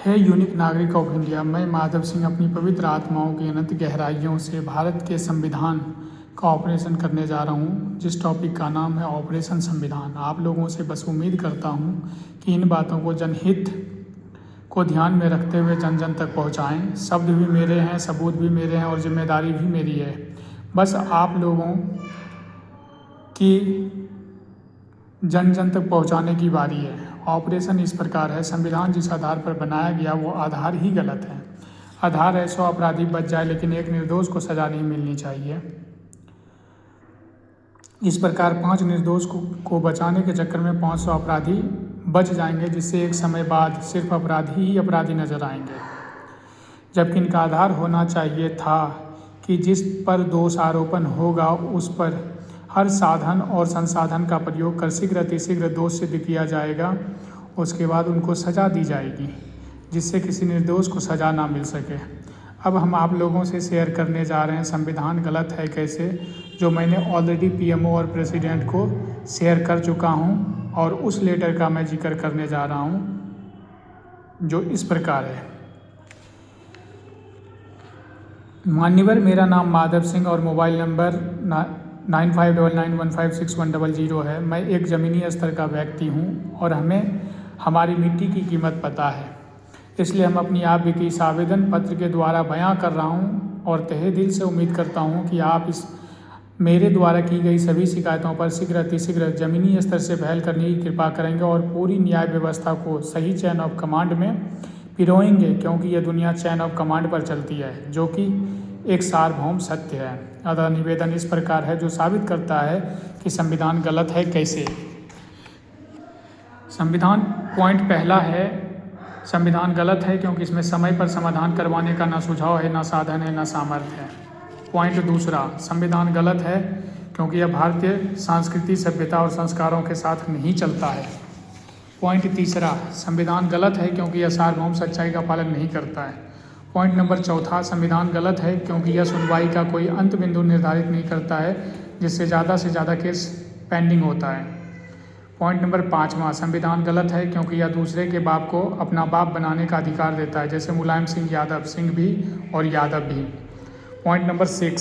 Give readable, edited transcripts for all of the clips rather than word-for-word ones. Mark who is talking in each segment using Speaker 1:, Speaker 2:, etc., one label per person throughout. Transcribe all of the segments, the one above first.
Speaker 1: है यूनिक नागरिक of India. मैं माधव सिंह अपनी पवित्र आत्माओं की अनंत गहराइयों से भारत के संविधान का ऑपरेशन करने जा रहा हूँ, जिस टॉपिक का नाम है ऑपरेशन संविधान। आप लोगों से बस उम्मीद करता हूँ कि इन बातों को जनहित को ध्यान में रखते हुए जन जन तक पहुँचाएँ। शब्द भी मेरे हैं, सबूत भी मेरे हैं और जिम्मेदारी भी मेरी है। बस आप लोगों की जन जन तक पहुंचाने की बारी है। ऑपरेशन इस प्रकार है, संविधान जिस आधार पर बनाया गया वो आधार ही गलत है। आधार है 100 अपराधी बच जाए लेकिन एक निर्दोष को सजा नहीं मिलनी चाहिए। इस प्रकार 5 निर्दोष को बचाने के चक्कर में 500 अपराधी बच जाएंगे, जिससे एक समय बाद सिर्फ अपराधी ही अपराधी नजर आएंगे। जबकि इनका आधार होना चाहिए था कि जिस पर दोष आरोपण होगा उस पर हर साधन और संसाधन का प्रयोग कर शीघ्र अतिशीघ्र दोष सिद्ध किया जाएगा। उसके बाद उनको सज़ा दी जाएगी, जिससे किसी निर्दोष को सज़ा ना मिल सके। अब हम आप लोगों से शेयर करने जा रहे हैं संविधान गलत है कैसे, जो मैंने ऑलरेडी पीएमओ और प्रेसिडेंट को शेयर कर चुका हूं, और उस लेटर का मैं जिक्र करने जा रहा हूं जो इस प्रकार है। मान्यवर, मेरा नाम माधव सिंह और मोबाइल नंबर 9599156100 है। मैं एक ज़मीनी स्तर का व्यक्ति हूं और हमें हमारी मिट्टी की कीमत पता है, इसलिए हम अपनी आप की इस आवेदन पत्र के द्वारा बयां कर रहा हूं और तहे दिल से उम्मीद करता हूं कि आप इस मेरे द्वारा की गई सभी शिकायतों पर शीघ्र अतिशीघ्र ज़मीनी स्तर से पहल करने की कृपा करेंगे और पूरी न्याय व्यवस्था को सही चैन ऑफ कमांड में पिरोएंगे, क्योंकि यह दुनिया चैन ऑफ कमांड पर चलती है, जो कि एक सार्वभौम सत्य है। अतः निवेदन इस प्रकार है, जो साबित करता है कि संविधान गलत है कैसे। संविधान पॉइंट पहला है, संविधान गलत है क्योंकि इसमें समय पर समाधान करवाने का ना सुझाव है, ना साधन है, ना सामर्थ्य है। पॉइंट दूसरा, संविधान गलत है क्योंकि यह भारतीय संस्कृति, सभ्यता और संस्कारों के साथ नहीं चलता है। पॉइंट तीसरा, संविधान गलत है क्योंकि यह सार्वभौम सच्चाई का पालन नहीं करता है। पॉइंट नंबर चौथा, संविधान गलत है क्योंकि यह सुनवाई का कोई अंत बिंदु निर्धारित नहीं करता है, जिससे ज़्यादा से ज़्यादा केस पेंडिंग होता है। पॉइंट नंबर पाँचवा, संविधान गलत है क्योंकि यह दूसरे के बाप को अपना बाप बनाने का अधिकार देता है, जैसे मुलायम सिंह यादव, सिंह भी और यादव भी। पॉइंट नंबर 6,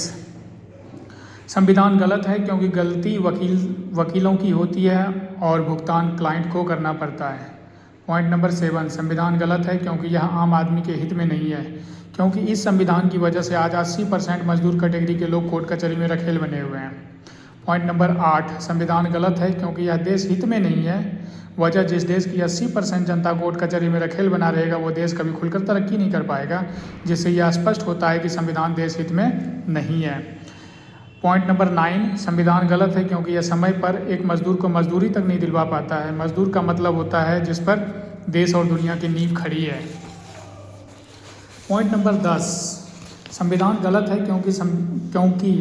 Speaker 1: संविधान गलत है क्योंकि गलती वकीलों की होती है और भुगतान क्लाइंट को करना पड़ता है। पॉइंट नंबर 7, संविधान गलत है क्योंकि यह आम आदमी के हित में नहीं है, क्योंकि इस संविधान की वजह से आज 80% मजदूर कैटेगरी के लोग कोर्ट कचहरी में रखेल बने हुए हैं। पॉइंट नंबर 8, संविधान गलत है क्योंकि यह देश हित में नहीं है। वजह, जिस देश की 80% जनता कोर्ट कचहरी में रखेल बना रहेगा वो देश कभी खुलकर तरक्की नहीं कर पाएगा, जिससे यह स्पष्ट होता है कि संविधान देश हित में नहीं है। पॉइंट नंबर 9, संविधान गलत है क्योंकि यह समय पर एक मजदूर को मजदूरी तक नहीं दिलवा पाता है। मजदूर का मतलब होता है जिस पर देश और दुनिया की नींव खड़ी है। पॉइंट नंबर 10, संविधान गलत है क्योंकि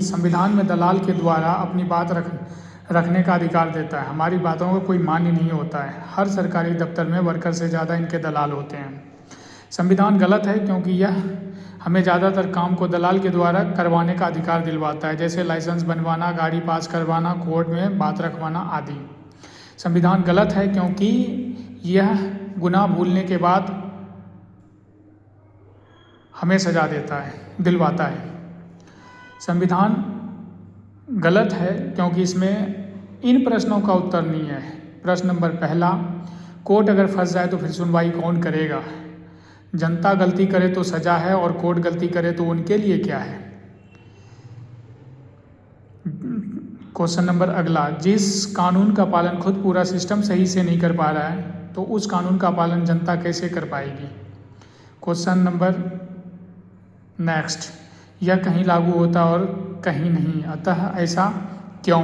Speaker 1: संविधान में दलाल के द्वारा अपनी बात रखने का अधिकार देता है। हमारी बातों का कोई मान्य नहीं होता है। हर सरकारी दफ्तर में वर्कर से ज़्यादा इनके दलाल होते हैं। संविधान गलत है क्योंकि यह हमें ज़्यादातर काम को दलाल के द्वारा करवाने का अधिकार दिलवाता है, जैसे लाइसेंस बनवाना, गाड़ी पास करवाना, कोर्ट में बात रखवाना आदि। संविधान गलत है क्योंकि यह गुनाह भूलने के बाद हमें सजा दिलवाता है। संविधान गलत है क्योंकि इसमें इन प्रश्नों का उत्तर नहीं है। प्रश्न नंबर पहला, कोर्ट अगर फंस जाए तो फिर सुनवाई कौन करेगा? जनता गलती करे तो सजा है और कोर्ट गलती करे तो उनके लिए क्या है? क्वेश्चन नंबर अगला, जिस कानून का पालन खुद पूरा सिस्टम सही से नहीं कर पा रहा है तो उस कानून का पालन जनता कैसे कर पाएगी? क्वेश्चन नंबर नेक्स्ट, यह कहीं लागू होता और कहीं नहीं, अतः ऐसा क्यों?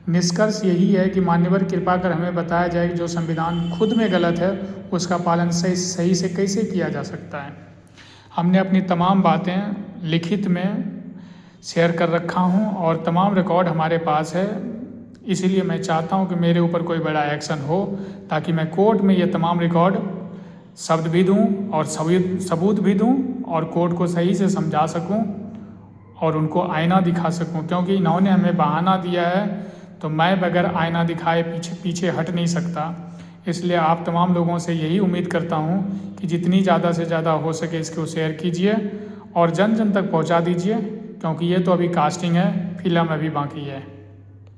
Speaker 1: निष्कर्ष यही है कि मान्यवर कृपा कर हमें बताया जाए कि जो संविधान खुद में गलत है उसका पालन सही से कैसे किया जा सकता है। हमने अपनी तमाम बातें लिखित में शेयर कर रखा हूं और तमाम रिकॉर्ड हमारे पास है, इसीलिए मैं चाहता हूं कि मेरे ऊपर कोई बड़ा एक्शन हो, ताकि मैं कोर्ट में ये तमाम रिकॉर्ड शब्द भी दूं और सबूत भी दूं और कोर्ट को सही से समझा सकूं और उनको आईना दिखा सकूं, क्योंकि इन्होंने हमें बहाना दिया है तो मैं बगैर आईना दिखाए पीछे हट नहीं सकता। इसलिए आप तमाम लोगों से यही उम्मीद करता हूँ कि जितनी ज़्यादा से ज़्यादा हो सके इसको शेयर कीजिए और जन जन तक पहुँचा दीजिए, क्योंकि ये तो अभी कास्टिंग है, फिल्म अभी बाकी है।